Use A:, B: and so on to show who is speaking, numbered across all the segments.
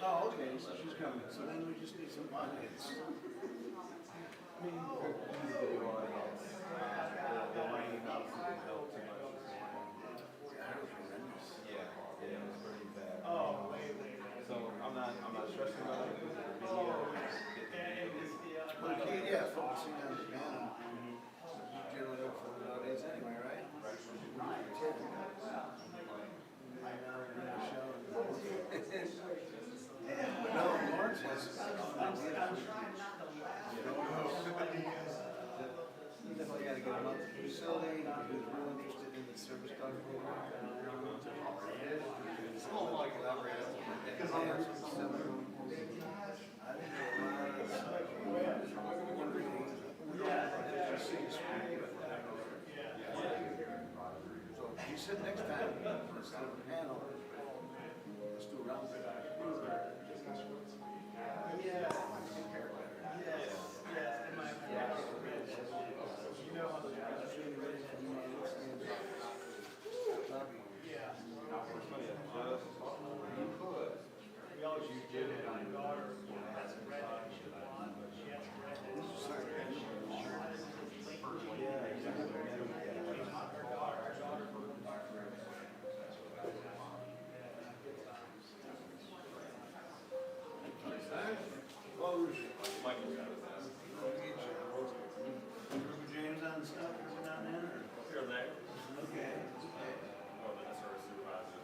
A: Oh, okay, so she's coming, so then we just need some audience.
B: I mean, video audience, the rain obviously didn't help too much this morning.
A: That was horrendous.
B: Yeah, it was pretty bad.
C: Oh, way.
B: So I'm not stressing about it. The video,
A: Okay, yeah, focusing on the panel. You generally look for the audience anyway, right? But no, Lawrence was. Definitely got to get him out to the facility. He was real interested in the service dog program. Small collaborator. So he said next time, instead of a panel, let's do a round table.
C: We always use Jim and my daughter has a red blonde, but she has red.
A: James on stuff, is it down there?
C: Here and there.
A: Okay.
C: Oh, the service supervisor.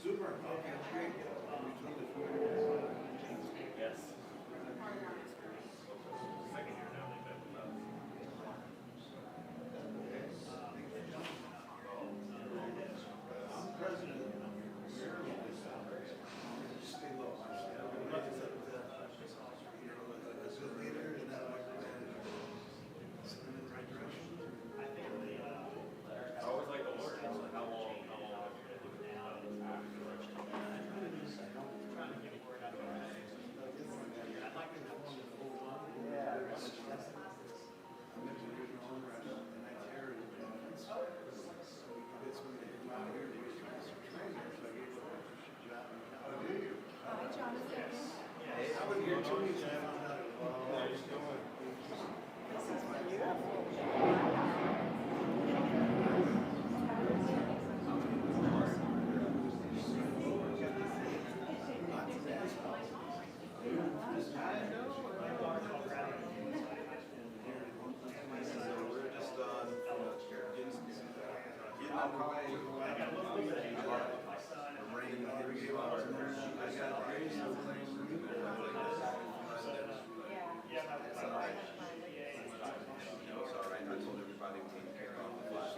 A: Super, okay, great.
C: Yes. Second year now they've been with us.
A: I'm president. Stay low. A good leader is not like send them in the right direction.
C: I think I always like the Lord. How long have you been doing that? Trying to get it word out there. I'd like to have one of the whole one.
A: Yeah. I met the original owner of the night terror. So we could get somebody to come out here to do some training. So I gave him a job.
D: Hi, Jonathan.
A: Hey, I was here 2 weeks and I found out.
D: This is beautiful.
B: we're just getting out of the way. Rain, here we go. I got raised the claims.
C: Yeah, my
B: It's all right. It's all right. I told everybody we can kick off the flash.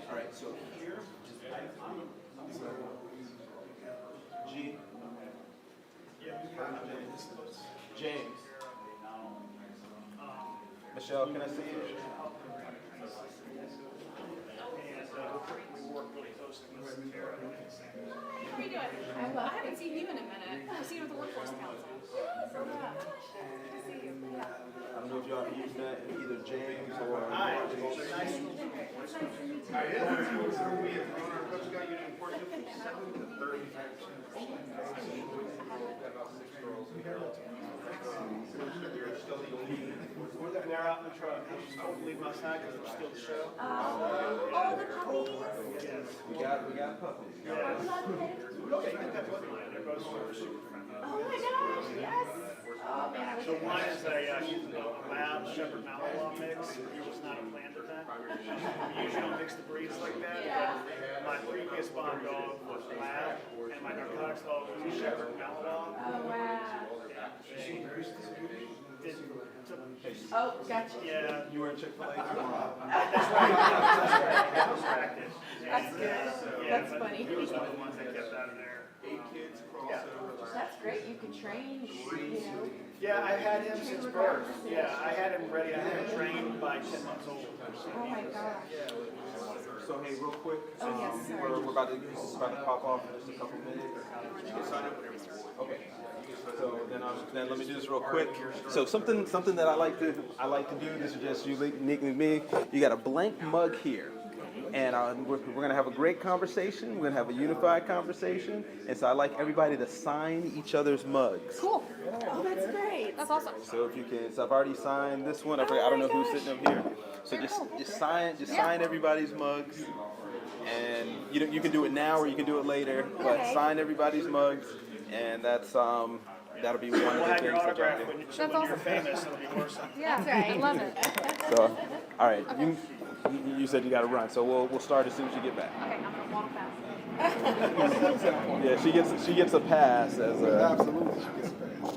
B: All right, so here, G. James. Michelle, can I see you?
C: we work really closely with Tara.
D: How are you doing? I haven't seen you in a minute. I've seen you with the Workforce Council. So, good to see you. Yeah.
B: I don't know if y'all have used that, either James or.
A: Hi.
D: Nice to meet you.
A: They're out in the truck. Hopefully my side because I'm still the show.
D: Oh, the puppies.
B: We got puppies.
D: Are we allowed to pet?
A: Okay, you can have one. They're both super friendly.
D: Oh my gosh, yes. Oh man, I wish
C: So
D: I
C: one
D: could.
C: is a lab Shepherd Malinois mix. It was not a planned event. We usually don't mix the breeds like that.
D: Yeah.
C: But my previous bond dog was lab, and my narcotics dog was a Shepherd Malinois.
D: Oh wow. Oh, gotcha.
C: Yeah,
B: You were in Chick-fil-A tomorrow.
C: that's right.
D: That's good.
C: Yeah,
D: That's
C: but
D: funny.
C: he was one of the ones that kept out of there.
B: 8 kids cross over.
D: That's
E: great. You could train, you know.
C: Yeah, I've had him since birth. Yeah, I had him ready. I had him trained by 10 months old.
E: Oh my gosh.
B: So hey, real quick,
E: Oh, yes, sir.
B: we're about to pop off in just a couple minutes. Okay. So then let me do this real quick. So something that I like to do. This is just uniquely me. You got a blank mug here. And we're going to have a great conversation. We're going to have a unified conversation. And so I'd like everybody to sign each other's mugs.
D: Cool.
E: Oh, that's great.
D: That's awesome.
B: So if you can, so I've already signed this one. I don't know who's sitting up here. So just sign everybody's mugs. And you can do it now or you can do it later. But
E: Okay.
B: sign everybody's mugs. And that'll be one of
C: We'll
B: the
C: have
B: things
C: your
B: that
C: autograph
B: y'all
C: when,
B: do.
C: so when you're famous. It'll be worse.
D: Yeah,
E: That's right.
D: I love it.
B: So, all right. You said you got to run. So we'll start as soon as you get back.
D: Okay, I'm gonna walk fast.
B: Yeah, she gets a pass as a.
A: Absolutely, she gets paid.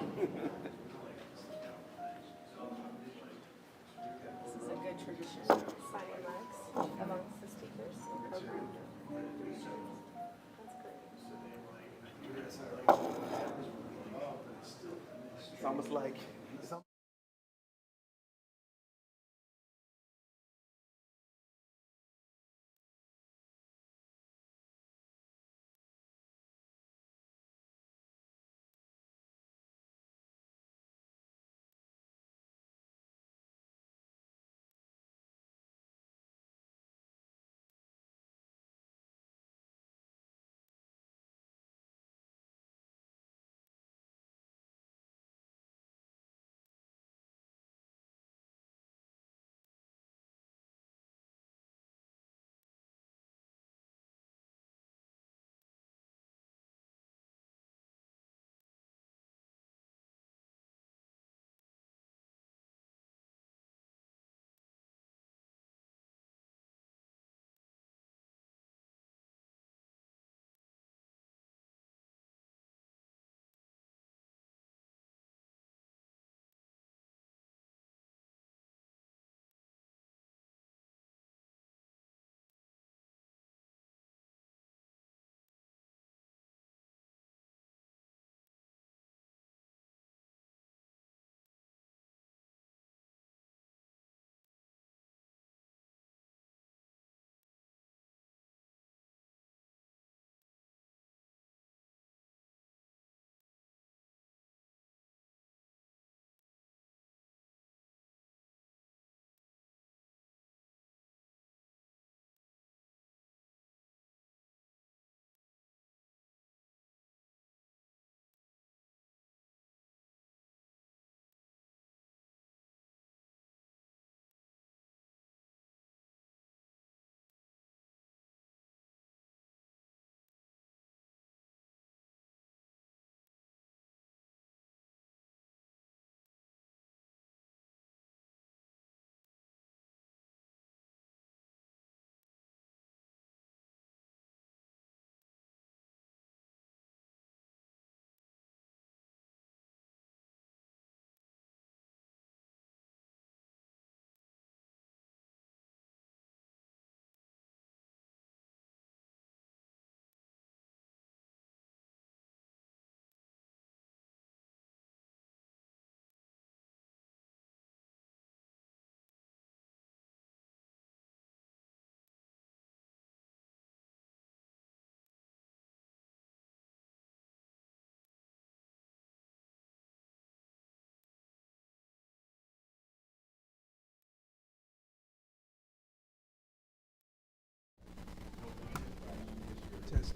E: This is a good tradition, signing mugs amongst the speakers and program. That's great.
B: It's almost like.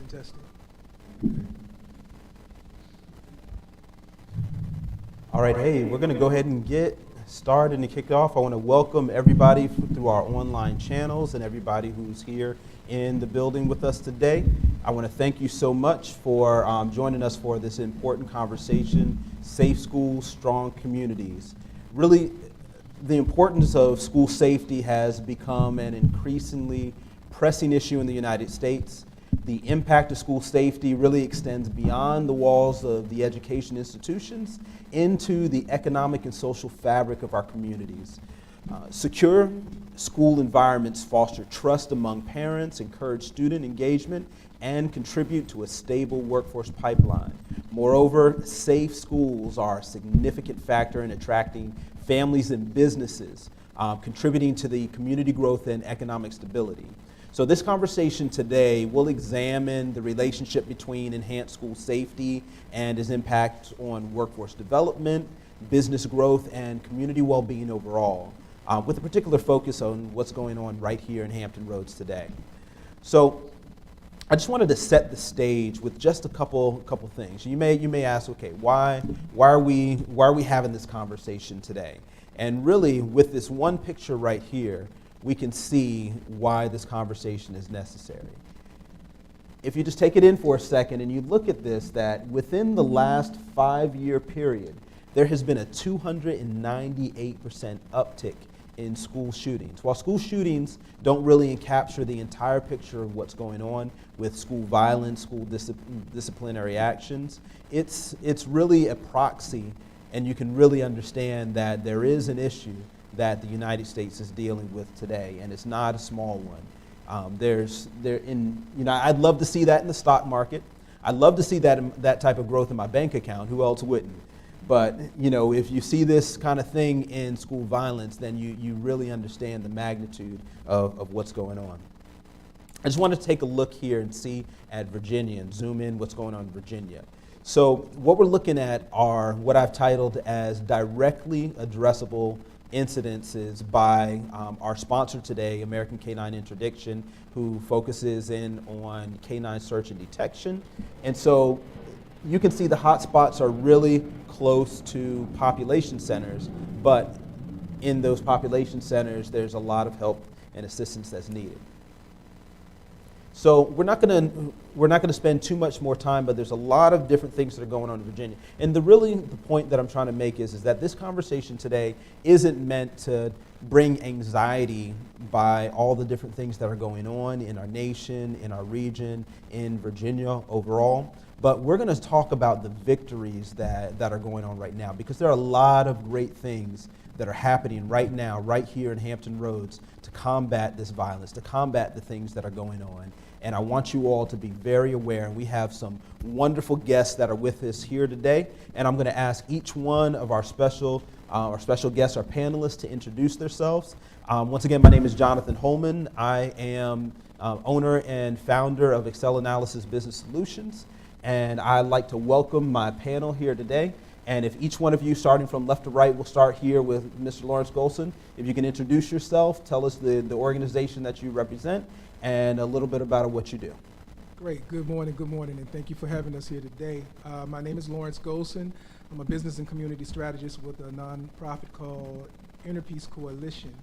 A: Testing.
B: All right, hey, we're going to go ahead and get started and kick off. I want to welcome everybody through our online channels and everybody who's here in the building with us today. I want to thank you so much for joining us for this important conversation, Safe Schools, Strong Communities. Really, the importance of school safety has become an increasingly pressing issue in the United States. The impact of school safety really extends beyond the walls of the education institutions into the economic and social fabric of our communities. Secure school environments foster trust among parents, encourage student engagement, and contribute to a stable workforce pipeline. Moreover, safe schools are a significant factor in attracting families and businesses, contributing to the community growth and economic stability. So this conversation today will examine the relationship between enhanced school safety and its impact on workforce development, business growth, and community well-being overall, with a particular focus on what's going on right here in Hampton Roads today. So I just wanted to set the stage with just a couple things. You may ask, okay, why are we having this conversation today? And really, with this one picture right here, we can see why this conversation is necessary. If you just take it in for a second and you look at this, that within the last 5-year period, there has been a 298% uptick in school shootings. While school shootings don't really capture the entire picture of what's going on with school violence, school disciplinary actions, it's really a proxy, and you can really understand that there is an issue that the United States is dealing with today, and it's not a small one. I'd love to see that in the stock market. I'd love to see that type of growth in my bank account. Who else wouldn't? But if you see this kind of thing in school violence, then you really understand the magnitude of what's going on. I just want to take a look here and see at Virginia and zoom in what's going on in Virginia. So what we're looking at are what I've titled as directly addressable incidences by our sponsor today, American K-9 Interdiction, who focuses in on canine search and detection. And so you can see the hot spots are really close to population centers, but in those population centers, there's a lot of help and assistance that's needed. So we're not going to spend too much more time, but there's a lot of different things that are going on in Virginia. And the point that I'm trying to make is that this conversation today isn't meant to bring anxiety by all the different things that are going on in our nation, in our region, in Virginia overall. But we're going to talk about the victories that are going on right now, because there are a lot of great things that are happening right now, right here in Hampton Roads, to combat this violence, to combat the things that are going on. And I want you all to be very aware. And we have some wonderful guests that are with us here today. And I'm going to ask each one of our special guests, our panelists, to introduce themselves. Once again, my name is Jonathan Holman. I am owner and founder of Excel Analysis Business Solutions. And I'd like to welcome my panel here today. And if each one of you, starting from left to right, we'll start here with Mr. Lawrence Golson. If you can introduce yourself, tell us the organization that you represent, and a little bit about what you do.
F: Great. Good morning, and thank you for having us here today. My name is Lawrence Golson. I'm a business and community strategist with a nonprofit called Inner Peace Coalition.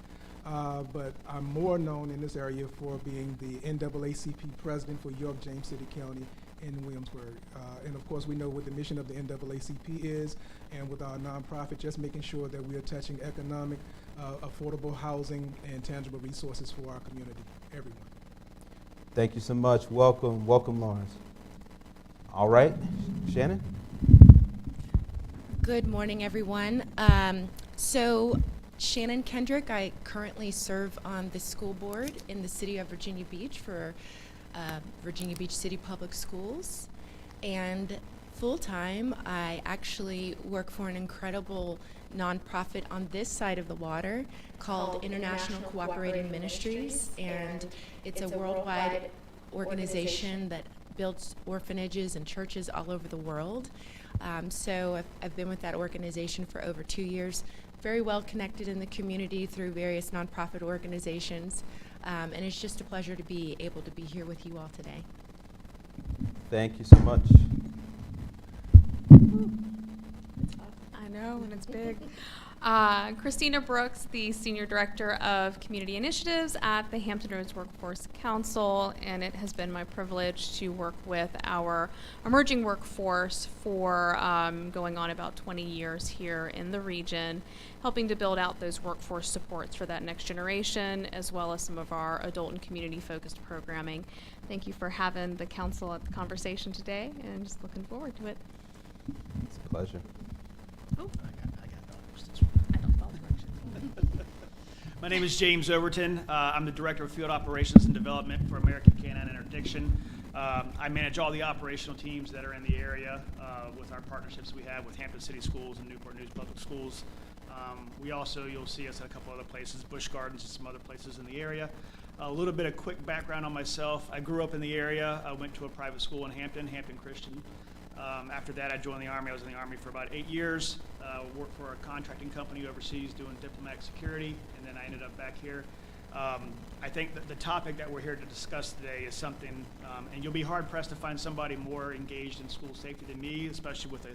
F: But I'm more known in this area for being the NAACP president for York James City County in Williamsburg. And of course, we know what the mission of the NAACP is, and with our nonprofit, just making sure that we are touching economic, affordable housing and tangible resources for our community, everyone.
B: Thank you so much. Welcome, Lawrence. All right, Shannon?
G: Good morning, everyone. So Shannon Kendrick, I currently serve on the school board in the city of Virginia Beach for Virginia Beach City Public Schools. And full-time, I actually work for an incredible nonprofit on this side of the water called International Cooperating Ministries, and it's a worldwide organization that builds orphanages and churches all over the world. So I've been with that organization for over 2 years, very well connected in the community through various nonprofit organizations, and it's just a pleasure to be able to be here with you all today.
B: Thank you so much.
D: I know, and it's big. Christina Brooks, the Senior Director of Community Initiatives at the Hampton Roads Workforce Council, and it has been my privilege to work with our emerging workforce for going on about 20 years here in the region, helping to build out those workforce supports for that next generation, as well as some of our adult and community-focused programming. Thank you for having the council at the conversation today, and just looking forward to it.
B: It's a pleasure.
C: Oh, I don't follow directions. My name is James Overton. I'm the Director of Field Operations and Development for American K-9 Interdiction. I manage all the operational teams that are in the area with our partnerships we have with Hampton City Schools and Newport News Public Schools. We also, you'll see us at a couple other places, Busch Gardens and some other places in the area. A little bit of quick background on myself. I grew up in the area. I went to a private school in Hampton Christian. After that, I joined the Army. I was in the Army for about 8 years. Worked for a contracting company overseas doing diplomatic security, and then I ended up back here. I think that the topic that we're here to discuss today is something, and you'll be hard-pressed to find somebody more engaged in school safety than me, especially with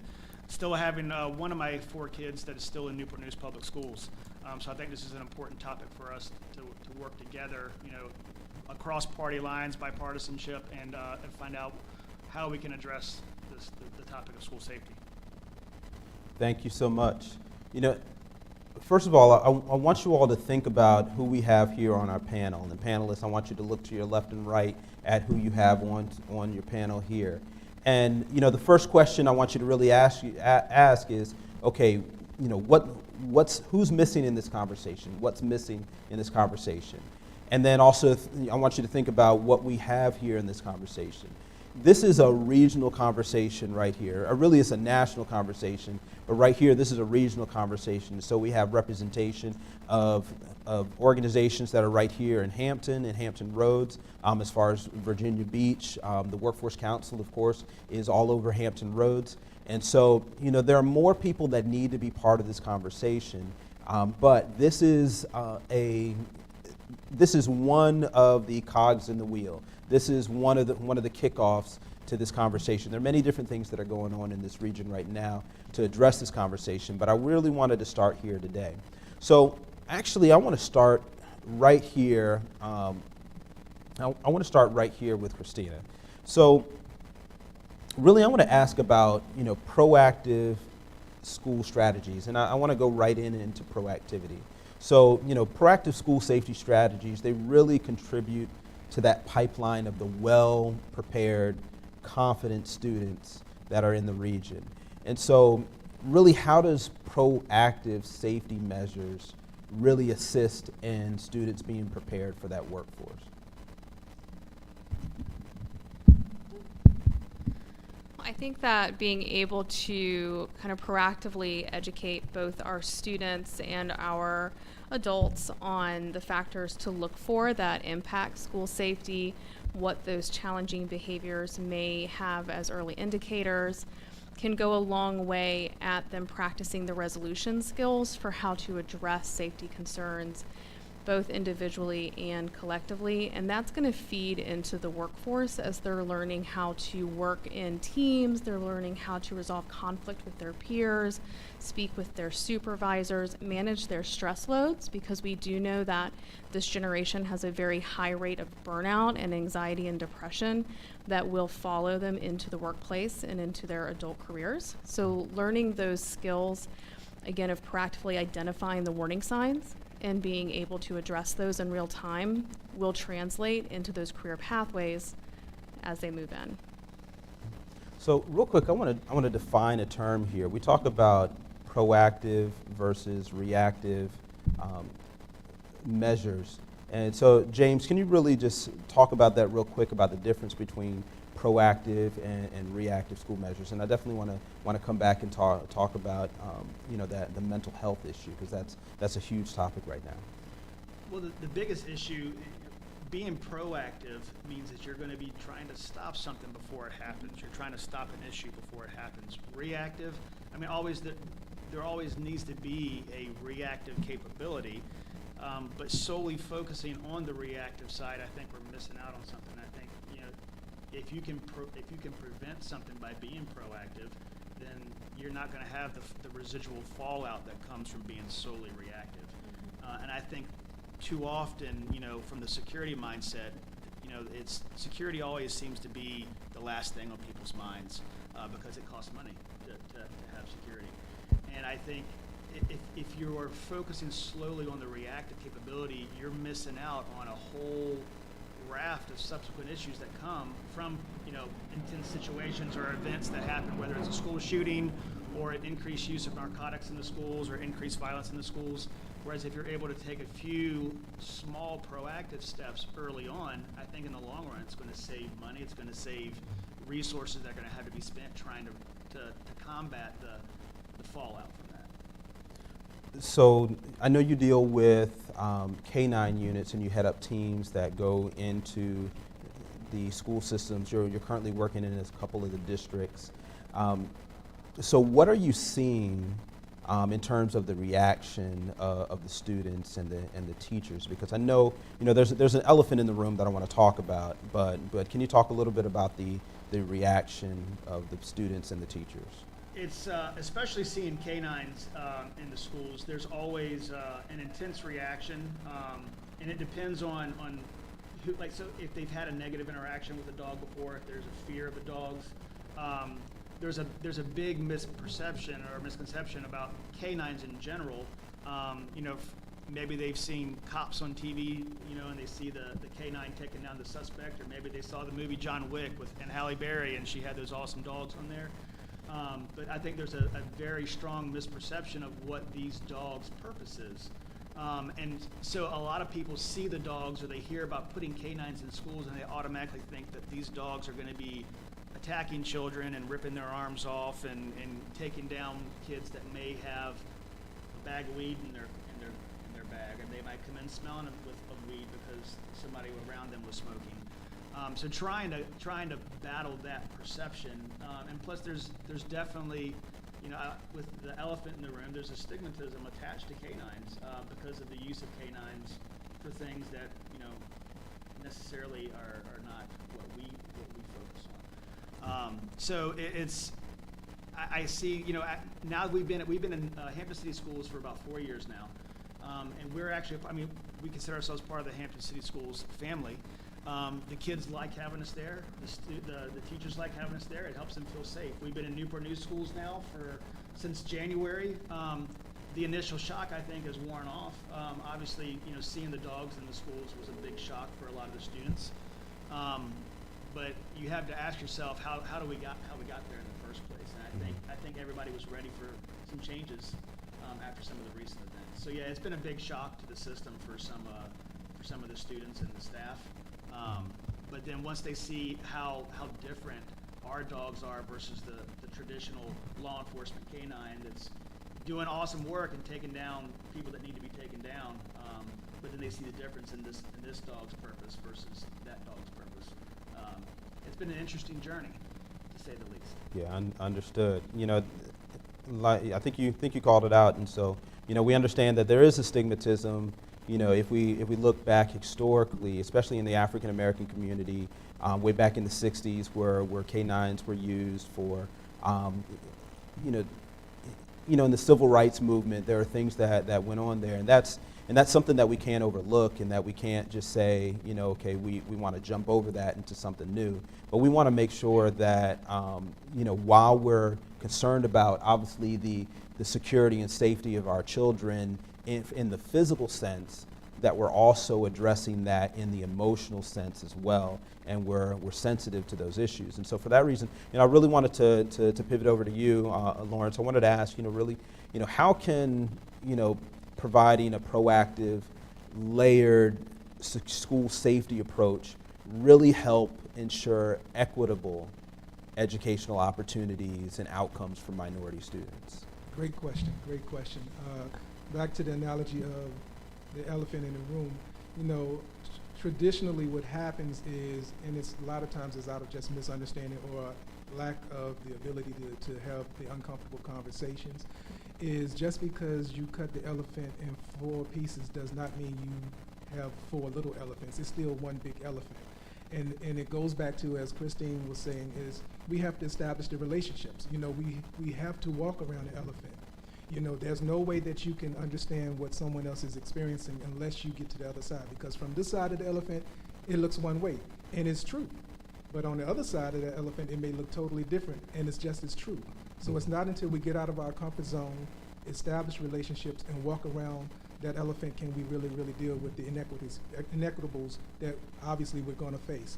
C: still having one of my 4 kids that is still in Newport News Public Schools. So I think this is an important topic for us to work together, across party lines, bipartisanship, and find out how we can address the topic of school safety.
B: Thank you so much. First of all, I want you all to think about who we have here on our panel. And panelists, I want you to look to your left and right at who you have on your panel here. And the first question I want you to really ask is, okay, who's missing in this conversation? What's missing in this conversation? And then also, I want you to think about what we have here in this conversation. This is a regional conversation right here. Really, it's a national conversation, but right here, this is a regional conversation. So we have representation of organizations that are right here in Hampton and Hampton Roads, as far as Virginia Beach. The Workforce Council, of course, is all over Hampton Roads. And so, there are more people that need to be part of this conversation, but this is one of the cogs in the wheel. This is one of the kickoffs to this conversation. There are many different things that are going on in this region right now to address this conversation, but I really wanted to start here today. So actually, I want to start right here. I want to start right here with Christina. So really, I want to ask about proactive school strategies, and I want to go right into proactivity. So proactive school safety strategies, they really contribute to that pipeline of the well-prepared, confident students that are in the region. And so really, how does proactive safety measures really assist in students being prepared for that workforce?
D: I think that being able to kind of proactively educate both our students and our adults on the factors to look for that impact school safety, what those challenging behaviors may have as early indicators, can go a long way at them practicing the resolution skills for how to address safety concerns both individually and collectively, and that's going to feed into the workforce as they're learning how to work in teams, they're learning how to resolve conflict with their peers, speak with their supervisors, manage their stress loads, because we do know that this generation has a very high rate of burnout and anxiety and depression that will follow them into the workplace and into their adult careers. So learning those skills, again, of proactively identifying the warning signs and being able to address those in real time will translate into those career pathways as they move in.
B: So real quick, I want to define a term here. We talk about proactive versus reactive measures. And so, James, can you really just talk about that real quick, about the difference between proactive and reactive school measures? And I definitely want to come back and talk about the mental health issue, because that's a huge topic right now.
C: Well, the biggest issue, being proactive, means that you're going to be trying to stop something before it happens. You're trying to stop an issue before it happens. Reactive, there always needs to be a reactive capability, but solely focusing on the reactive side, I think we're missing out on something. I think if you can prevent something by being proactive, then you're not going to have the residual fallout that comes from being solely reactive. And I think too often, from the security mindset, security always seems to be the last thing on people's minds because it costs money to have security. And I think if you're focusing slowly on the reactive capability, you're missing out on a whole raft of subsequent issues that come from intense situations or events that happen, whether it's a school shooting or an increased use of narcotics in the schools or increased violence in the schools. Whereas if you're able to take a few small proactive steps early on, I think in the long run it's going to save money, it's going to save resources that are going to have to be spent trying to combat the fallout from that.
B: So I know you deal with K-9 units and you head up teams that go into the school systems. You're currently working in a couple of the districts. So what are you seeing in terms of the reaction of the students and the teachers? Because I know there's an elephant in the room that I want to talk about, but can you talk a little bit about the reaction of the students and the teachers?
C: It's especially seeing canines in the schools. There's always an intense reaction, and it depends on who. Like, so if they've had a negative interaction with a dog before, if there's a fear of the dogs, there's a big misperception or misconception about canines in general. Maybe they've seen cops on TV, and they see the canine taking down the suspect, or maybe they saw the movie John Wick and Halle Berry, and she had those awesome dogs on there. But I think there's a very strong misperception of what these dogs' purpose is. And so a lot of people see the dogs, or they hear about putting canines in schools, and they automatically think that these dogs are going to be attacking children and ripping their arms off and taking down kids that may have a bag of weed in their bag, and they might come in smelling of weed because somebody around them was smoking. So trying to battle that perception, and plus there's definitely, with the elephant in the room, there's a stigmatism attached to canines because of the use of canines for things that necessarily are not what we focus on. So I see, now we've been in Hampton City Schools for about 4 years now, and we're actually, we consider ourselves part of the Hampton City Schools family. The kids like having us there. The teachers like having us there. It helps them feel safe. We've been in Newport News schools now since January. The initial shock, I think, has worn off. Obviously, seeing the dogs in the schools was a big shock for a lot of the students. But you have to ask yourself how we got there in the first place. And I think everybody was ready for some changes after some of the recent events. So yeah, it's been a big shock to the system for some of the students and the staff. But then once they see how different our dogs are versus the traditional law enforcement canine that's doing awesome work and taking down people that need to be taken down, but then they see the difference in this dog's purpose versus that dog's purpose. It's been an interesting journey, to say the least.
B: Yeah, understood. I think you called it out, and so we understand that there is a stigmatism. If we look back historically, especially in the African American community, way back in the '60s, where canines were used for, in the civil rights movement, there are things that went on there, and that's something that we can't overlook, and that we can't just say, okay, we want to jump over that into something new. But we want to make sure that, while we're concerned about obviously the security and safety of our children in the physical sense, that we're also addressing that in the emotional sense as well, and we're sensitive to those issues. And so for that reason, I really wanted to pivot over to you, Lawrence. I wanted to ask, really, how can, providing a proactive, layered school safety approach really help ensure equitable educational opportunities and outcomes for minority students?
F: Great question, great question. Back to the analogy of the elephant in the room, traditionally what happens is, and it's a lot of times is out of just misunderstanding or lack of the ability to have the uncomfortable conversations, is just because you cut the elephant in 4 pieces does not mean you have 4 little elephants. It's still one big elephant. And it goes back to, as Christine was saying, is we have to establish the relationships. We have to walk around the elephant. There's no way that you can understand what someone else is experiencing unless you get to the other side, because from this side of the elephant, it looks one way, and it's true. But on the other side of the elephant, it may look totally different, and it's just as true. So it's not until we get out of our comfort zone, establish relationships, and walk around that elephant can we really, really deal with the inequitables that obviously we're going to face.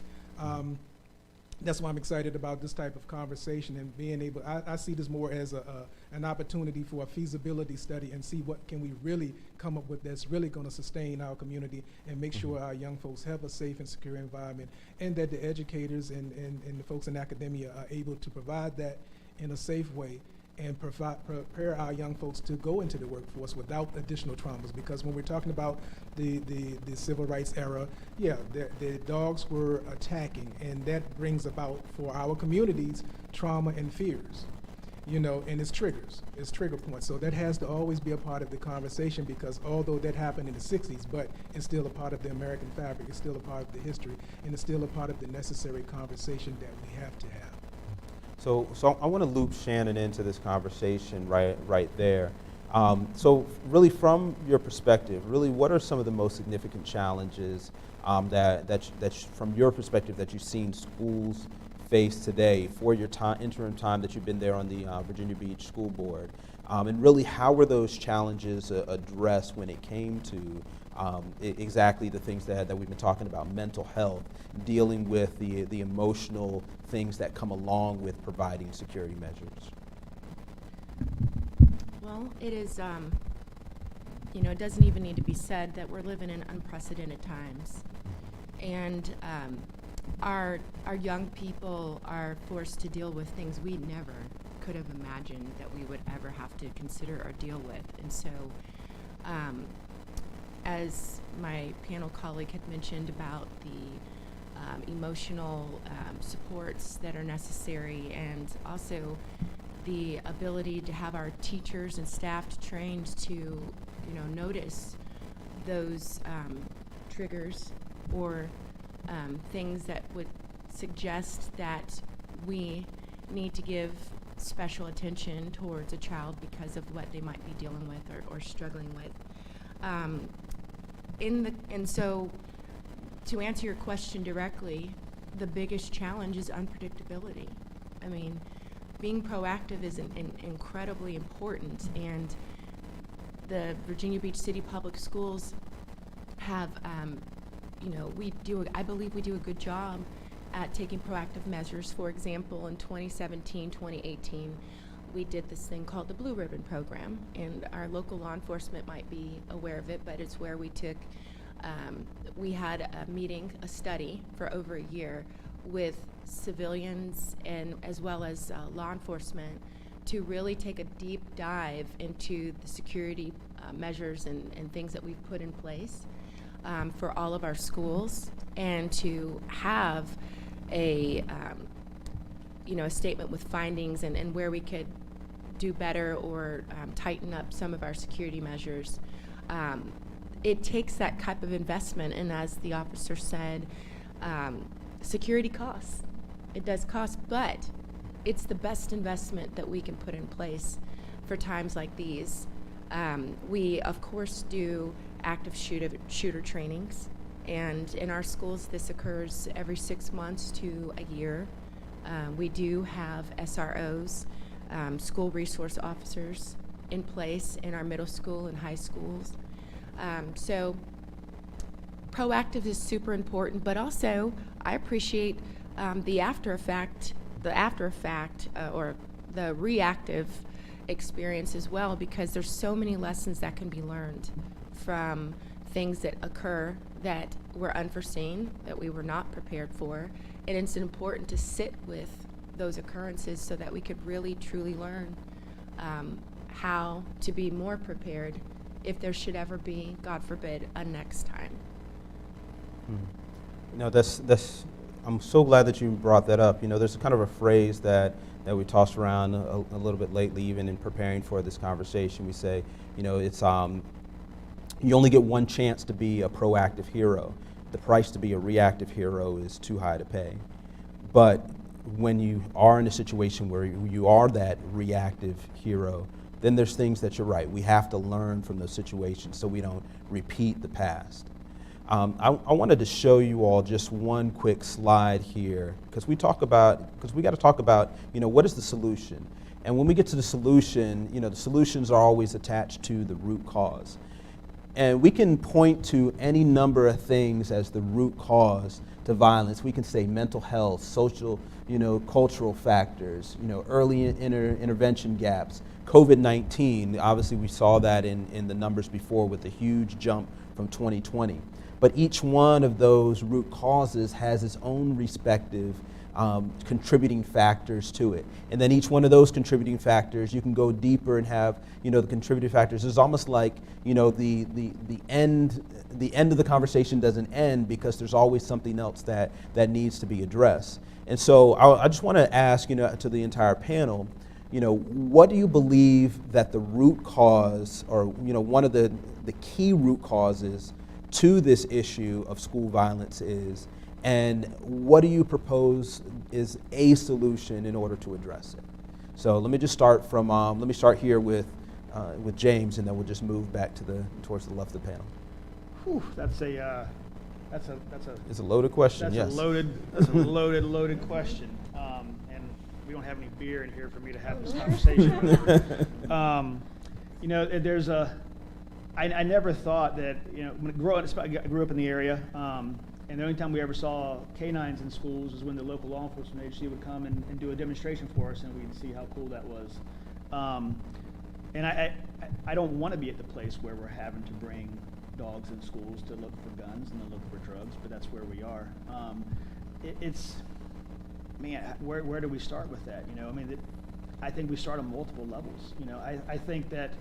F: that's why I'm excited about this type of conversation and being able, I see this more as an opportunity for a feasibility study and see what can we really come up with that's really going to sustain our community and make sure our young folks have a safe and secure environment, and that the educators and the folks in academia are able to provide that in a safe way and prepare our young folks to go into the workforce without additional traumas. Because when we're talking about the civil rights era, yeah, the dogs were attacking, and that brings about for our communities trauma and fears, you know, and it's triggers, it's trigger points. So that has to always be a part of the conversation, because although that happened in the 60s, but it's still a part of the American fabric, it's still a part of the history, and it's still a part of the necessary conversation that we have to have.
B: So I want to loop Shannon into this conversation right there. So really, from your perspective, really, what are some of the most significant challenges that from your perspective that you've seen schools face today for your interim time that you've been there on the Virginia Beach School Board? And really, how were those challenges addressed when it came to exactly the things that we've been talking about, mental health, dealing with the emotional things that come along with providing security measures?
G: Well, it is, you know, it doesn't even need to be said that we're living in unprecedented times. And our young people are forced to deal with things we never could have imagined that we would ever have to consider or deal with. And so, as my panel colleague had mentioned about the emotional supports that are necessary, and also the ability to have our teachers and staff trained to, you know, notice those triggers or things that would suggest that we need to give special attention towards a child because of what they might be dealing with or struggling with. And so, to answer your question directly, the biggest challenge is unpredictability. I mean, being proactive is incredibly important, and the Virginia Beach City Public Schools have, you know, I believe we do a good job at taking proactive measures. For example, in 2017, 2018, we did this thing called the Blue Ribbon Program, and our local law enforcement might be aware of it, but it's where we took, we had a study for over a year with civilians and as well as law enforcement to really take a deep dive into the security measures and things that we've put in place for all of our schools, and to have a statement with findings and where we could do better or tighten up some of our security measures. It takes that type of investment, and as the officer said, security costs. It does cost, but it's the best investment that we can put in place for times like these. We, of course, do active shooter trainings, and in our schools this occurs every 6 months to a year. We do have SROs, school resource officers, in place in our middle school and high schools. So proactive is super important, but also I appreciate the after effect or the reactive experience as well, because there's so many lessons that can be learned from things that occur that were unforeseen, that we were not prepared for, and it's important to sit with those occurrences so that we could really truly learn how to be more prepared if there should ever be, God forbid, a next time.
B: You know, that's I'm so glad that you brought that up. You know, there's a kind of a phrase that we tossed around a little bit lately, even in preparing for this conversation. We say, you know, it's you only get one chance to be a proactive hero. The price to be a reactive hero is too high to pay. But when you are in a situation where you are that reactive hero, then there's things that you're right. We have to learn from those situations so we don't repeat the past. I wanted to show you all just one quick slide here, because we got to talk about, you know, what is the solution? And when we get to the solution, you know, the solutions are always attached to the root cause. And we can point to any number of things as the root cause to violence. We can say mental health, social, cultural factors, early intervention gaps, COVID-19. Obviously, we saw that in the numbers before with the huge jump from 2020. But each one of those root causes has its own respective contributing factors to it. And then each one of those contributing factors, you can go deeper and have, the contributing factors. It's almost like, the end of the conversation doesn't end because there's always something else that needs to be addressed. And so I just want to ask, to the entire panel, what do you believe that the root cause, or, one of the key root causes to this issue of school violence is, and what do you propose is a solution in order to address it? So let me just start from, let me start here with James, and then we'll just move back towards the left of the panel.
C: Whew, that's a
B: It's a loaded question, yes.
C: That's a loaded question. And we don't have any beer in here for me to have this conversation. There's I never thought that, when I grew up in the area, and the only time we ever saw K-9s in schools was when the local law enforcement agency would come and do a demonstration for us, and we'd see how cool that was. And I don't want to be at the place where we're having to bring dogs in schools to look for guns and to look for drugs, but that's where we are. Where do we start with that? I think we start on multiple levels. I think that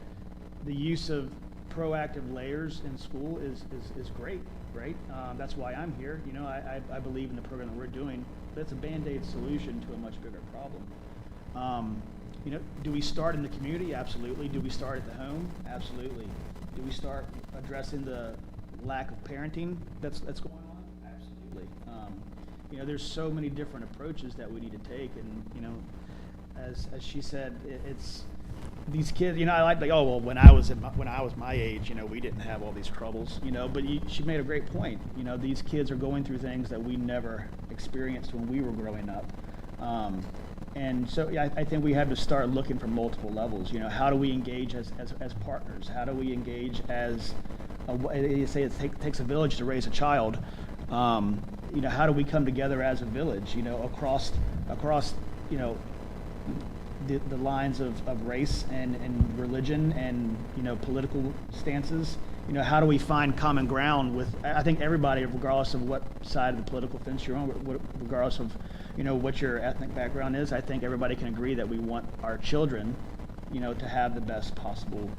C: the use of proactive layers in school is great, right? That's why I'm here. I believe in the program that we're doing, but it's a Band-Aid solution to a much bigger problem. Do we start in the community? Absolutely. Do we start at the home? Absolutely. Do we start addressing the lack of parenting that's going on? Absolutely. There's so many different approaches that we need to take, and as she said, it's these kids. I like oh well, when I was my age, we didn't have all these troubles, But she made a great point. These kids are going through things that we never experienced when we were growing up. And so I think we have to start looking from multiple levels. How do we engage as partners? How do we engage as you say it takes a village to raise a child? How do we come together as a village? Across the lines of race and regreligion and political stances. How do we find common ground with? I think everybody, regardless of what side of the political fence you're on, regardless of what your ethnic background is, I think everybody can agree that we want our children, to have the best possible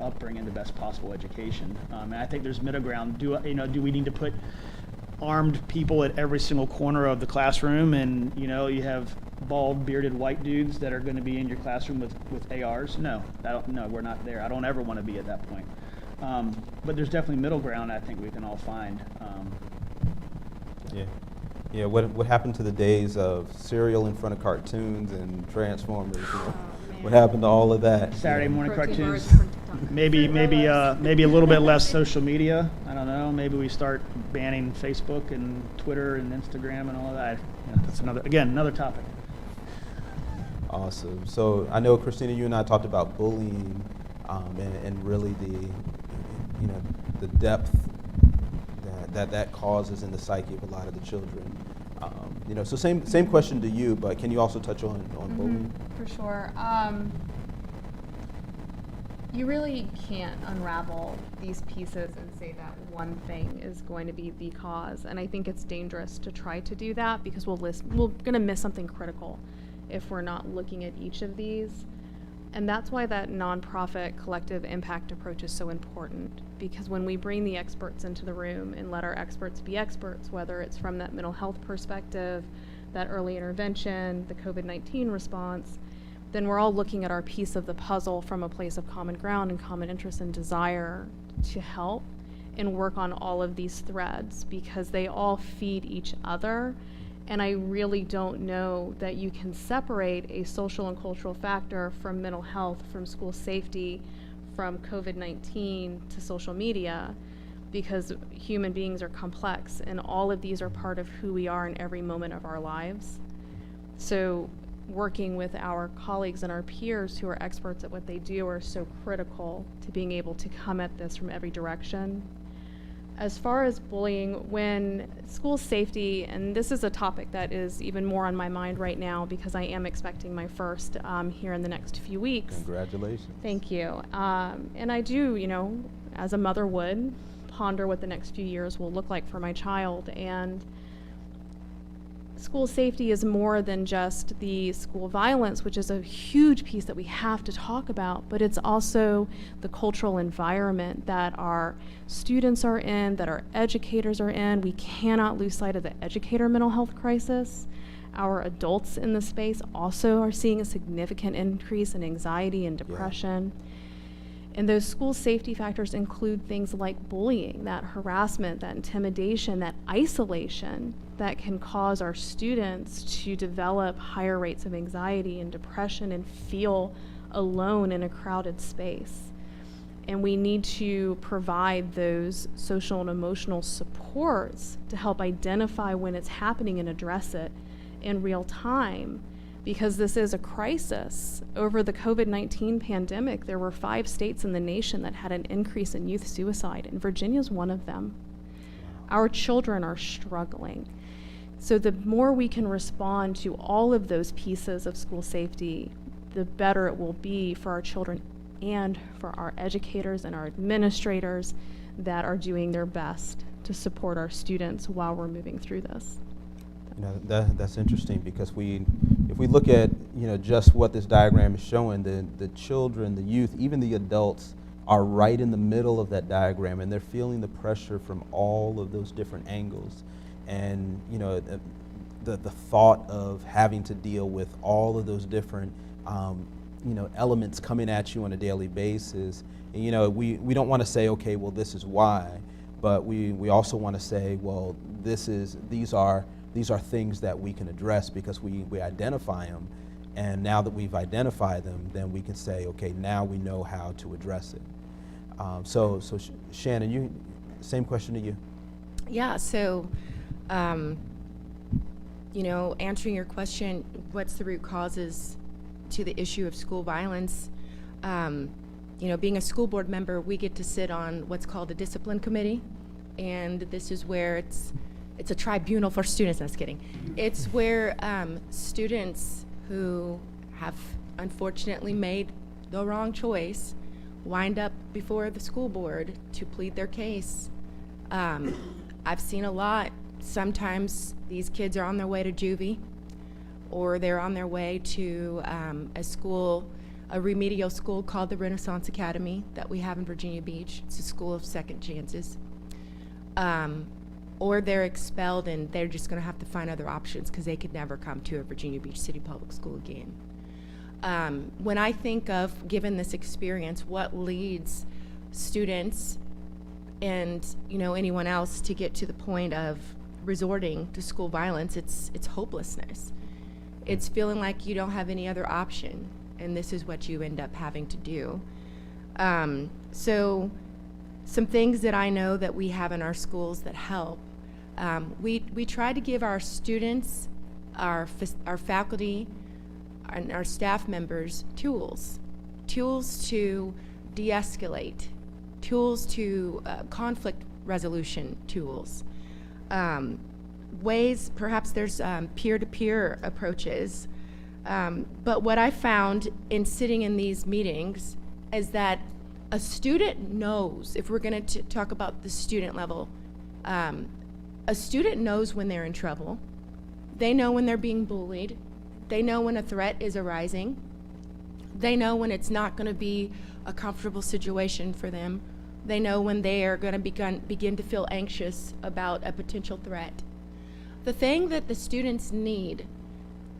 C: upbringing, the best possible education. And I think there's middle ground. Do we need to put armed people at every single corner of the classroom, and you have bald, bearded white dudes that are going to be in your classroom with ARs? No, we're not there. I don't ever want to be at that point. But there's definitely middle ground I think we can all find.
B: Yeah. What happened to the days of cereal in front of cartoons and Transformers? What happened to all of that?
C: Saturday morning
D: Protein
C: cartoons.
D: bars from TikTok.
C: Maybe a little bit less social media. I don't know. Maybe we start banning Facebook and Twitter and Instagram and all of that. That's another topic.
B: Awesome. So I know, Christina, you and I talked about bullying and really the depth that causes in the psyche of a lot of the children. So same question to you, but can you also touch on bullying?
D: For sure. You really can't unravel these pieces and say that one thing is going to be the cause. And I think it's dangerous to try to do that because we're going to miss something critical if we're not looking at each of these. And that's why that nonprofit collective impact approach is so important, because when we bring the experts into the room and let our experts be experts, whether it's from that mental health perspective, that early intervention, the COVID-19 response, then we're all looking at our piece of the puzzle from a place of common ground and common interest and desire to help and work on all of these threads, because they all feed each other. And I really don't know that you can separate a social and cultural factor from mental health, from school safety, from COVID-19 to social media, because human beings are complex and all of these are part of who we are in every moment of our lives. So working with our colleagues and our peers who are experts at what they do are so critical to being able to come at this from every direction. As far as bullying, when school safety, and this is a topic that is even more on my mind right now because I am expecting my first here in the next few weeks.
B: Congratulations.
D: Thank you. And I do, as a mother would, ponder what the next few years will look like for my child. And school safety is more than just the school violence, which is a huge piece that we have to talk about, but it's also the cultural environment that our students are in, that our educators are in. We cannot lose sight of the educator mental health crisis. Our adults in the space also are seeing a significant increase in anxiety and depression. Yeah. And those school safety factors include things like bullying, that harassment, that intimidation, that isolation that can cause our students to develop higher rates of anxiety and depression and feel alone in a crowded space. And we need to provide those social and emotional supports to help identify when it's happening and address it in real time. Because this is a crisis. Over the COVID-19 pandemic, there were 5 states in the nation that had an increase in youth suicide, and Virginia's one of them. Our children are struggling. So the more we can respond to all of those pieces of school safety, the better it will be for our children and for our educators and our administrators that are doing their best to support our students while we're moving through this.
B: That's interesting because if we look at just what this diagram is showing, the children, the youth, even the adults are right in the middle of that diagram, and they're feeling the pressure from all of those different angles. And the thought of having to deal with all of those different elements coming at you on a daily basis. And, we don't want to say, okay, well, this is why, but we also want to say, well, these are things that we can address because we identify them, and now that we've identified them, then we can say, okay, now we know how to address it. So Shannon, same question to you.
G: Yeah, so, answering your question, what's the root causes to the issue of school violence? Being a school board member, we get to sit on what's called a discipline committee, and this is where it's a tribunal for students. No, I was kidding. It's where students who have unfortunately made the wrong choice wind up before the school board to plead their case. I've seen a lot. Sometimes these kids are on their way to juvie, or they're on their way to a remedial school called the Renaissance Academy that we have in Virginia Beach. It's a school of second chances. Or they're expelled and they're just going to have to find other options because they could never come to a Virginia Beach City Public School again. When I think of, given this experience, what leads students and anyone else to get to the point of resorting to school violence, it's hopelessness. It's feeling like you don't have any other option, and this is what you end up having to do. So some things that I know that we have in our schools that help. We try to give our students, our faculty, and our staff members tools to de-escalate, tools to conflict resolution tools, ways, perhaps there's peer-to-peer approaches. But what I found in sitting in these meetings is that a student knows, if we're going to talk about the student level, a student knows when they're in trouble. They know when they're being bullied. They know when a threat is arising. They know when it's not going to be a comfortable situation for them. They know when they are going to begin to feel anxious about a potential threat. The thing that the students need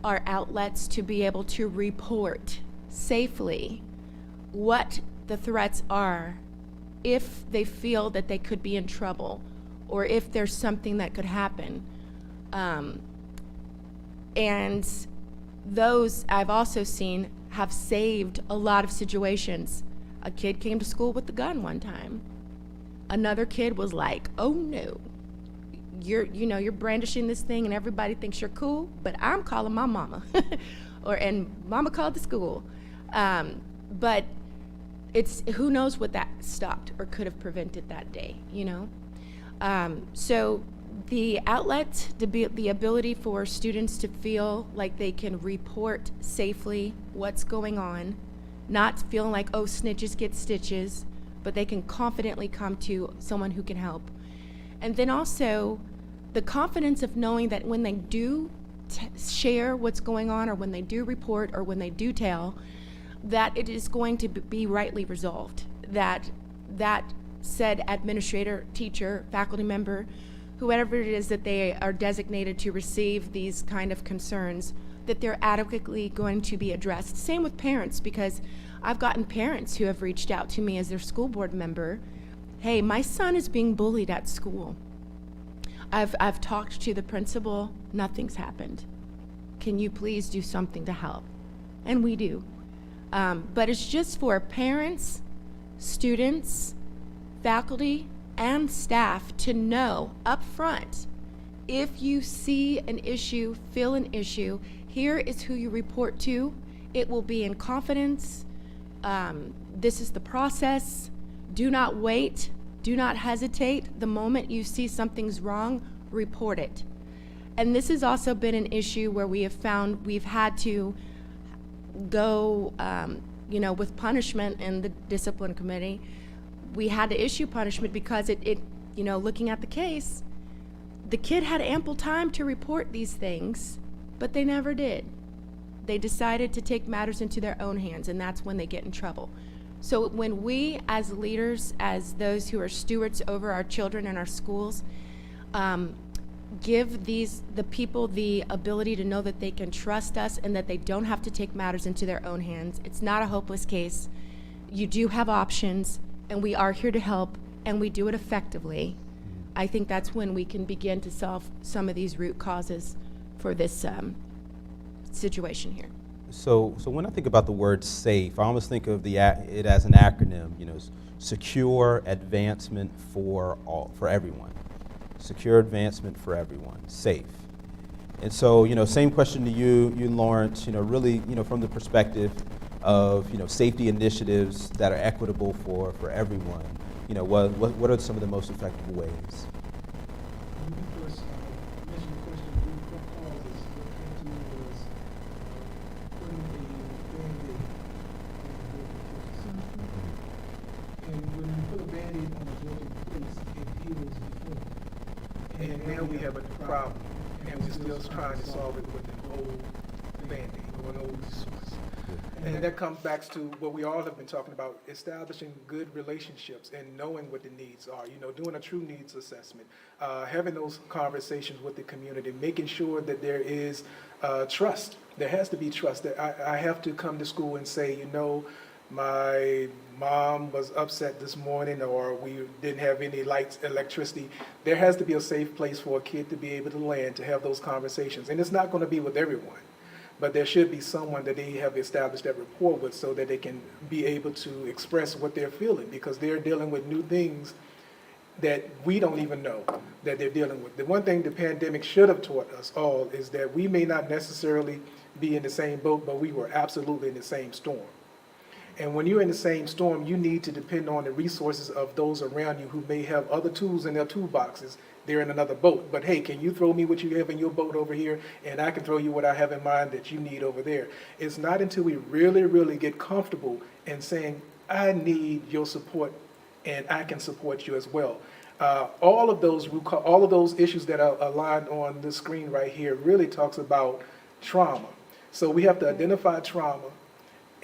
G: are outlets to be able to report safely what the threats are if they feel that they could be in trouble or if there's something that could happen. And those I've also seen have saved a lot of situations. A kid came to school with a gun one time. Another kid was like, oh no, you're brandishing this thing and everybody thinks you're cool, but I'm calling my mama. and mama called the school. But it's, who knows what that stopped or could have prevented that day, you know? So the outlet, the ability for students to feel like they can report safely what's going on, not feeling like, oh, snitches get stitches, but they can confidently come to someone who can help. And then also the confidence of knowing that when they do share what's going on, or when they do report, or when they do tell, that it is going to be rightly resolved, that said administrator, teacher, faculty member, whoever it is that they are designated to receive these kind of concerns, that they're adequately going to be addressed. Same with parents, because I've gotten parents who have reached out to me as their school board member. Hey, my son is being bullied at school. I've talked to the principal, nothing's happened. Can you please do something to help? And we do. But it's just for parents, students, faculty, and staff to know up front, if you see an issue, feel an issue, here is who you report to. It will be in confidence. This is the process. Do not wait. Do not hesitate. The moment you see something's wrong, report it. And this has also been an issue where we have found we've had to go, with punishment in the discipline committee. We had to issue punishment because looking at the case, the kid had ample time to report these things, but they never did. They decided to take matters into their own hands, and that's when they get in trouble. So when we, as leaders, as those who are stewards over our children and our schools, give the people the ability to know that they can trust us and that they don't have to take matters into their own hands, it's not a hopeless case. You do have options, and we are here to help, and we do it effectively. I think that's when we can begin to solve some of these root causes for this situation here.
B: So when I think about the word SAFE, I almost think of it as an acronym, secure advancement for everyone. Secure advancement for everyone, SAFE. And so, same question to you Lawrence, really, from the perspective of, safety initiatives that are equitable for everyone. What are some of the most effective ways?
F: When you first mentioned the question, root causes, what came to me was putting a Band-Aid on a broken place. And when you put a Band-Aid on a broken place, it heals before. And now we have a problem, and we're still trying to solve it with an old Band-Aid or an old source. And that comes back to what we all have been talking about, establishing good relationships and knowing what the needs are, doing a true needs assessment, having those conversations with the community, making sure that there is trust. There has to be trust. That I have to come to school and say, my mom was upset this morning, or we didn't have any lights, electricity. There has to be a safe place for a kid to be able to land, to have those conversations. And it's not going to be with everyone, but there should be someone that they have established that rapport with, so that they can be able to express what they're feeling, because they're dealing with new things that we don't even know that they're dealing with. The one thing the pandemic should have taught us all is that we may not necessarily be in the same boat, but we were absolutely in the same storm. And when you're in the same storm, you need to depend on the resources of those around you who may have other tools in their toolboxes. They're in another boat. But hey, can you throw me what you have in your boat over here, and I can throw you what I have in mind that you need over there. It's not until we really, really get comfortable in saying, I need your support, and I can support you as well. All of those issues that are aligned on the screen right here really talks about trauma. So we have to identify trauma.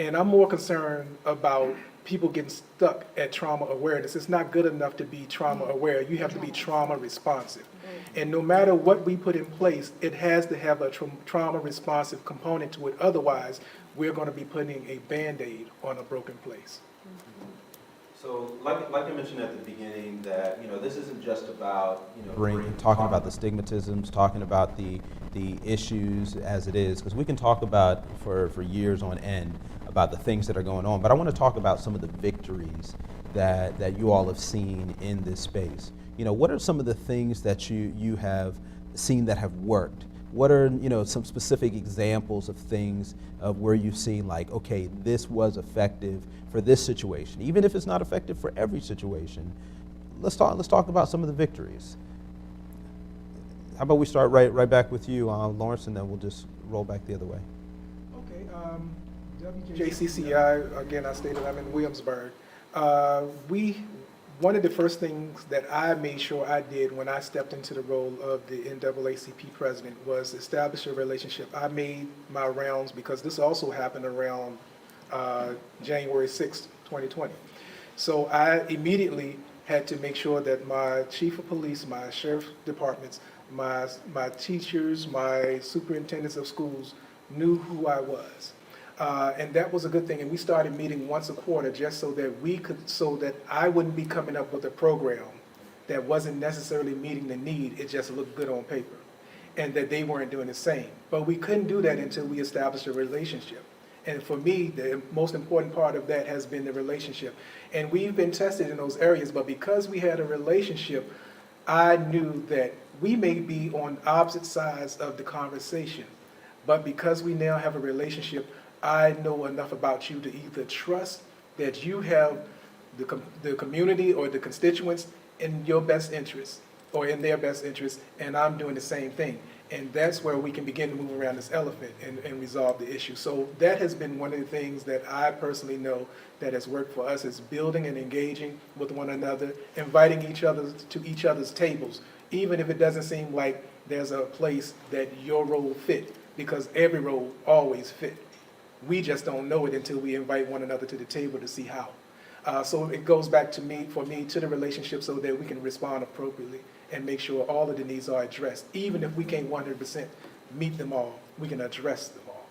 F: And I'm more concerned about people getting stuck at trauma awareness. It's not good enough to be trauma aware. You have to be trauma responsive. And no matter what we put in place, it has to have a trauma responsive component to it. Otherwise, we're going to be putting a Band-Aid on a broken place.
B: So, like I mentioned at the beginning, that this isn't just about talking about the stigmatisms, talking about the issues as it is, because we can talk about for years on end about the things that are going on. But I want to talk about some of the victories that you all have seen in this space. What are some of the things that you have seen that have worked what are, you know, some specific examples of things of where you've seen like, okay, this was effective for this situation, even if it's not effective for every situation? Let's talk about some of the victories. How about we start right back with you, Lawrence, and then we'll just roll back the other way.
F: Okay, JCCI, again, I stated I'm in Williamsburg. One of the first things that I made sure I did when I stepped into the role of the NAACP president was establish a relationship. I made my rounds, because this also happened around January 6th, 2020. So I immediately had to make sure that my chief of police, my sheriff departments, my teachers, my superintendents of schools knew who I was. And that was a good thing. And we started meeting once a quarter just so that I wouldn't be coming up with a program that wasn't necessarily meeting the need. It just looked good on paper, and that they weren't doing the same. But we couldn't do that until we established a relationship. And for me, the most important part of that has been the relationship. And we've been tested in those areas, but because we had a relationship, I knew that we may be on opposite sides of the conversation, but because we now have a relationship, I know enough about you to either trust that you have the community or the constituents in your best interest or in their best interest, and I'm doing the same thing. And that's where we can begin to move around this elephant and resolve the issue. So that has been one of the things that I personally know that has worked for us, is building and engaging with one another, inviting each other to each other's tables, even if it doesn't seem like there's a place that your role fit, because every role always fit. We just don't know it until we invite one another to the table to see how. So it goes back to to the relationship, so that we can respond appropriately and make sure all of the needs are addressed. Even if we can't 100% meet them all, we can address them all.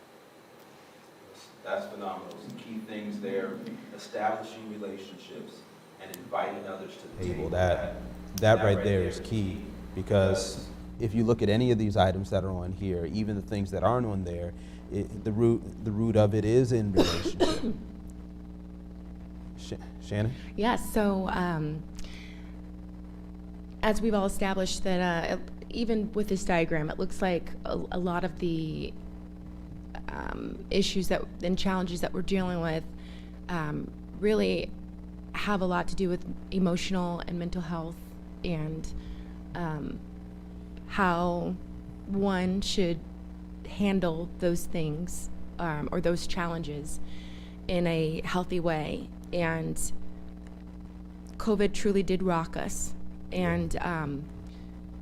B: That's phenomenal. Some key things there: establishing relationships and inviting others to the table. That right there is key, because if you look at any of these items that are on here, even the things that aren't on there, the root of it is in relationship. Shannon?
G: Yes, so as we've all established that even with this diagram, it looks like a lot of the issues and challenges that we're dealing with really have a lot to do with emotional and mental health, and how one should handle those things or those challenges in a healthy way. And COVID truly did rock us. And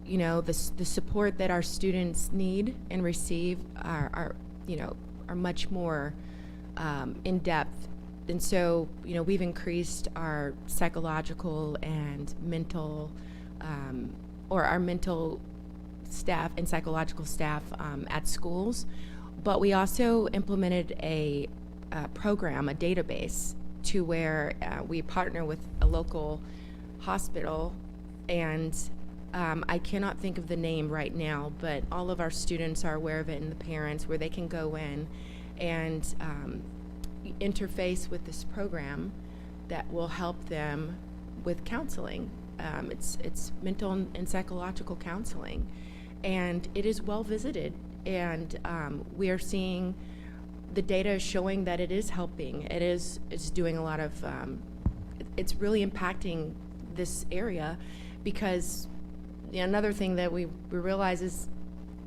G: you know, the support that our students need and receive are much more in depth. And so, you know, we've increased our psychological and mental our mental staff and psychological staff at schools, but we also implemented a program, a database, to where we partner with a local hospital, and I cannot think of the name right now, but all of our students are aware of it, and the parents, where they can go in and interface with this program that will help them with counseling. It's mental and psychological counseling, and it is well visited, and we are seeing the data is showing that it is helping. It's doing a lot of, it's really impacting this area, because another thing that we realize is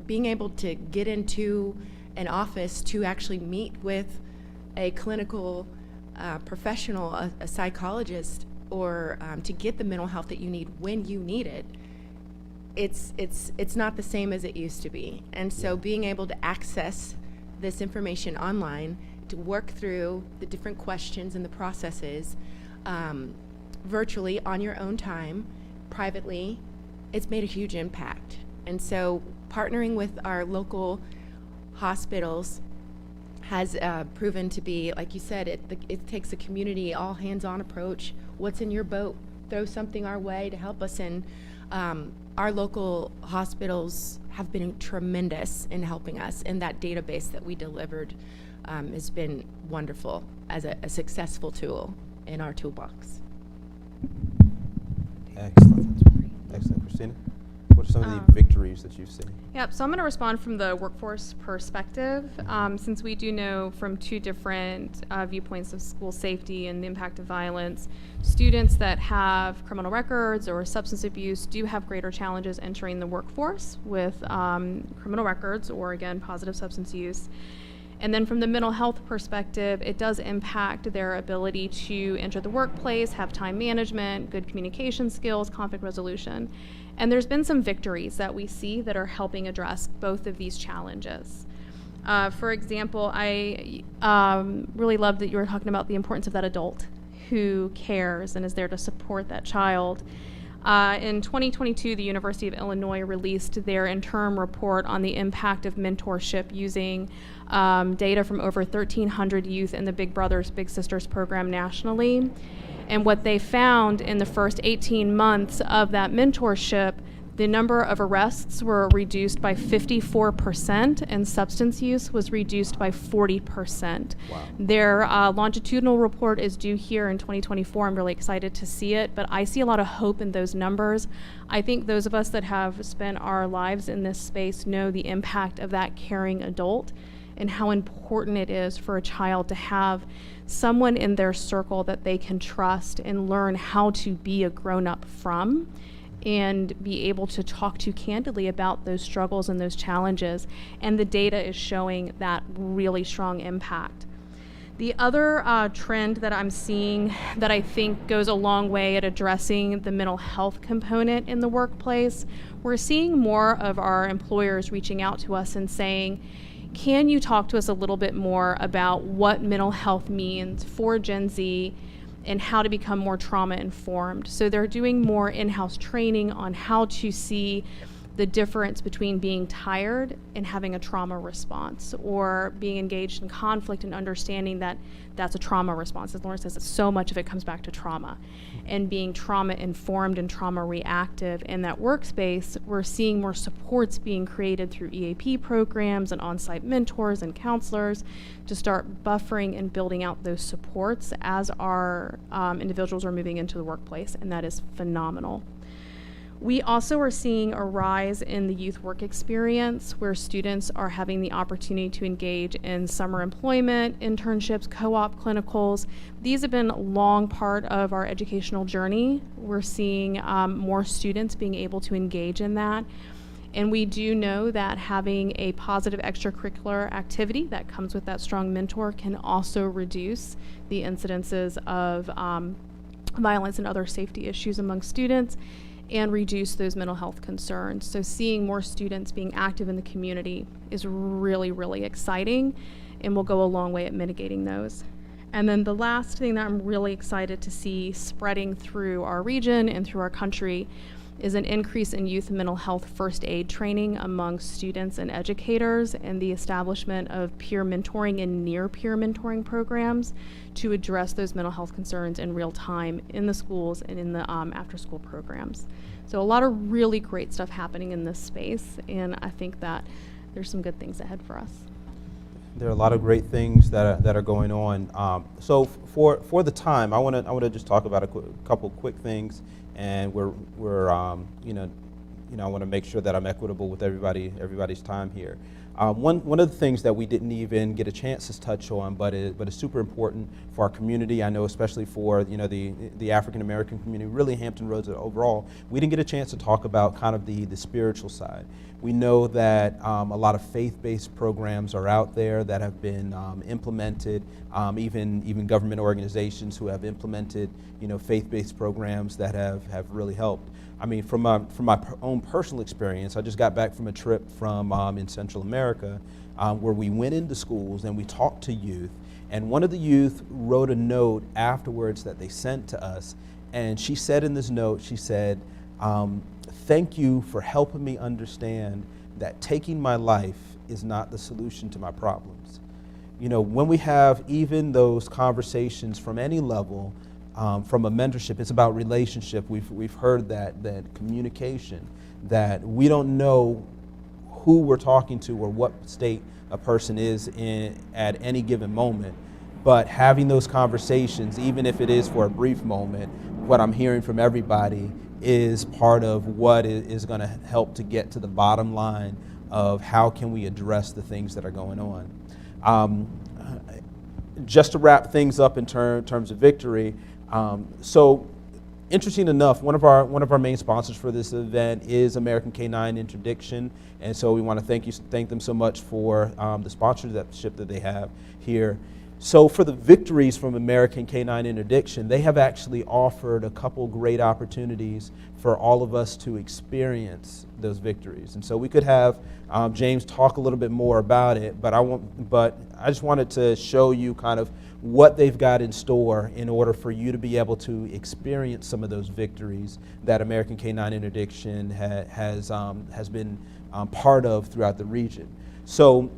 G: being able to get into an office to actually meet with a clinical professional, a psychologist, or to get the mental health that you need when you need it. It's not the same as it used to be. And so being able to access this information online, to work through the different questions and the processes virtually on your own time, privately, it's made a huge impact. And so partnering with our local hospitals has proven to be, like you said, it takes a community, all hands-on approach. What's in your boat? Throw something our way to help us. And our local hospitals have been tremendous in helping us, and that database that we delivered has been wonderful as a successful tool in our toolbox.
B: Excellent. Excellent. Christina? What are some of the victories that you've seen?
D: Yep, so I'm going to respond from the workforce perspective, since we do know from two different viewpoints of school safety and the impact of violence. Students that have criminal records or substance abuse do have greater challenges entering the workforce with criminal records or, again, positive substance use. And then from the mental health perspective, it does impact their ability to enter the workplace, have time management, good communication skills, conflict resolution. And there's been some victories that we see that are helping address both of these challenges. For example, I really loved that you were talking about the importance of that adult who cares and is there to support that child. In 2022, the University of Illinois released their interim report on the impact of mentorship using data from over 1,300 youth in the Big Brothers Big Sisters program nationally. And what they found in the first 18 months of that mentorship, the number of arrests were reduced by 54% and substance use was reduced by 40%.
B: Wow.
D: Their longitudinal report is due here in 2024. I'm really excited to see it, but I see a lot of hope in those numbers. I think those of us that have spent our lives in this space know the impact of that caring adult and how important it is for a child to have someone in their circle that they can trust and learn how to be a grown-up from, and be able to talk to candidly about those struggles and those challenges. And the data is showing that really strong impact. The other trend that I'm seeing that I think goes a long way at addressing the mental health component in the workplace, we're seeing more of our employers reaching out to us and saying, can you talk to us a little bit more about what mental health means for Gen Z and how to become more trauma informed? So they're doing more in-house training on how to see the difference between being tired and having a trauma response, or being engaged in conflict and understanding that that's a trauma response. As Lauren says, so much of it comes back to trauma. And being trauma informed and trauma reactive in that workspace, we're seeing more supports being created through EAP programs and on-site mentors and counselors to start buffering and building out those supports as our individuals are moving into the workplace, and that is phenomenal. We also are seeing a rise in the youth work experience where students are having the opportunity to engage in summer employment, internships, co-op clinicals. These have been a long part of our educational journey. We're seeing more students being able to engage in that. And we do know that having a positive extracurricular activity that comes with that strong mentor can also reduce the incidences of violence and other safety issues among students, and reduce those mental health concerns. So seeing more students being active in the community is really, really exciting and will go a long way at mitigating those. And then the last thing that I'm really excited to see spreading through our region and through our country is an increase in youth mental health first aid training among students and educators, and the establishment of peer mentoring and near peer mentoring programs to address those mental health concerns in real time in the schools and in the after school programs. So a lot of really great stuff happening in this space, and I think that there's some good things ahead for us.
B: There are a lot of great things that are going on. So for the time, I want to just talk about a couple quick things, and we're I want to make sure that I'm equitable with everybody's time here. One of the things that we didn't even get a chance to touch on, but is super important for our community, I know especially for the African American community, really Hampton Roads overall, we didn't get a chance to talk about kind of the spiritual side. We know that a lot of faith-based programs are out there that have been implemented, even government organizations who have implemented faith-based programs that have really helped. I mean, from my own personal experience, I just got back from a trip from in Central America where we went into schools and we talked to youth, and one of the youth wrote a note afterwards that they sent to us, and she said in this note, she said, thank you for helping me understand that taking my life is not the solution to my problems. When we have even those conversations from any level, from a mentorship, it's about relationship. We've heard that communication, that we don't know who we're talking to or what state a person is in at any given moment, but having those conversations, even if it is for a brief moment, what I'm hearing from everybody is part of what is going to help to get to the bottom line of how can we address the things that are going on. Just to wrap things up in terms of victory, so interesting enough, one of our main sponsors for this event is American K-9 Interdiction, and so we want to thank them so much for the sponsorship that they have here. So for the victories from American K-9 Interdiction, they have actually offered a couple great opportunities for all of us to experience those victories. And so we could have James talk a little bit more about it, but I just wanted to show you kind of what they've got in store in order for you to be able to experience some of those victories that American K-9 Interdiction has been part of throughout the region. So,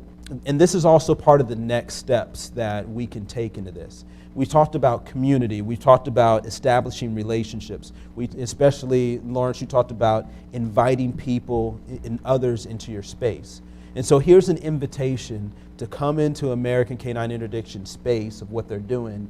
B: and this is also part of the next steps that we can take into this. We talked about community. We talked about establishing relationships. Especially, Lawrence, you talked about inviting people and others into your space. And so here's an invitation to come into American K-9 Interdiction space of what they're doing.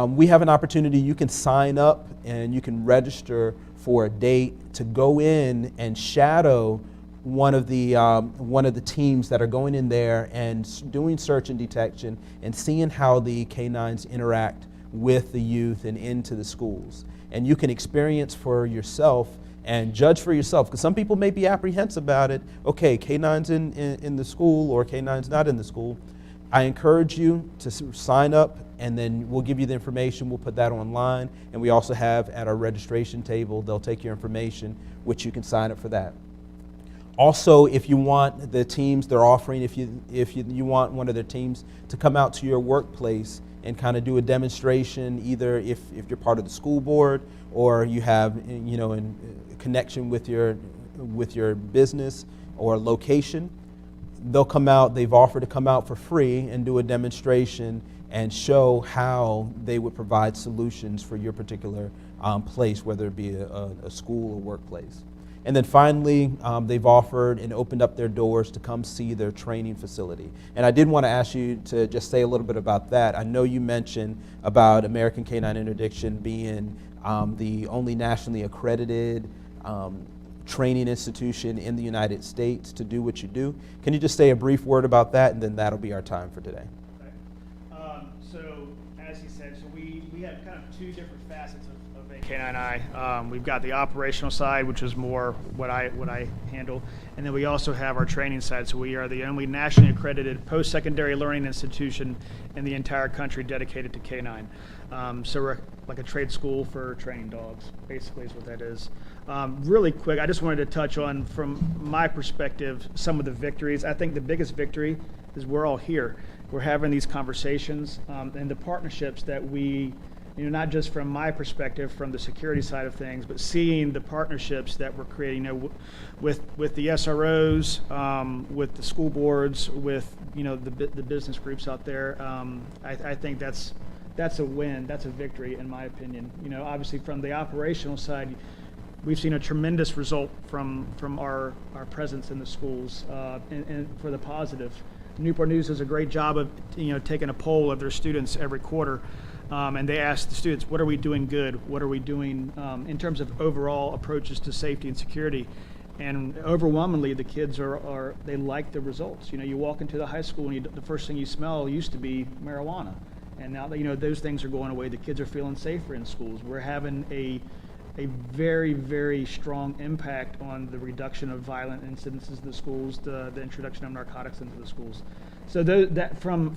B: We have an opportunity. You can sign up and you can register for a date to go in and shadow one of the teams that are going in there and doing search and detection and seeing how the K-9s interact with the youth and into the schools. And you can experience for yourself and judge for yourself, because some people may be apprehensive about it. Okay, K-9's in the school or K-9's not in the school. I encourage you to sign up, and then we'll give you the information. We'll put that online, and we also have at our registration table, they'll take your information, which you can sign up for that. Also, if you want the teams, they're offering, if you want one of their teams to come out to your workplace and kind of do a demonstration, either if you're part of the school board or you have, you know, in connection with your business or location, they'll come out. They've offered to come out for free and do a demonstration and show how they would provide solutions for your particular place, whether it be a school or workplace. And then finally, they've offered and opened up their doors to come see their training facility. And I did want to ask you to just say a little bit about that. I know you mentioned about American K-9 Interdiction being the only nationally accredited training institution in the United States to do what you do. Can you just say a brief word about that, and then that'll be our time for today.
C: Okay. So as he said, so we have kind of two different facets of K-9I. We've got the operational side, which is more what I handle, and then we also have our training side. So we are the only nationally accredited post-secondary learning institution in the entire country dedicated to K-9. So we're like a trade school for training dogs, basically is what that is. Really quick, I just wanted to touch on, from my perspective, some of the victories. I think the biggest victory is we're all here. We're having these conversations and the partnerships that we, you know, not just from my perspective, from the security side of things, but seeing the partnerships that we're creating, you know, with the SROs, with the school boards, with, you know, the business groups out there. I think that's a win. That's a victory, in my opinion. You know, obviously from the operational side, we've seen a tremendous result from our presence in the schools, and for the positive. Newport News does a great job of, you know, taking a poll of their students every quarter, and they ask the students, what are we doing good? What are we doing in terms of overall approaches to safety and security? And overwhelmingly, the kids they like the results. You know, you walk into the high school and the first thing you smell used to be marijuana, and now that, you know, those things are going away, the kids are feeling safer in schools. We're having a very, very strong impact on the reduction of violent incidences in the schools, the introduction of narcotics into the schools. So that from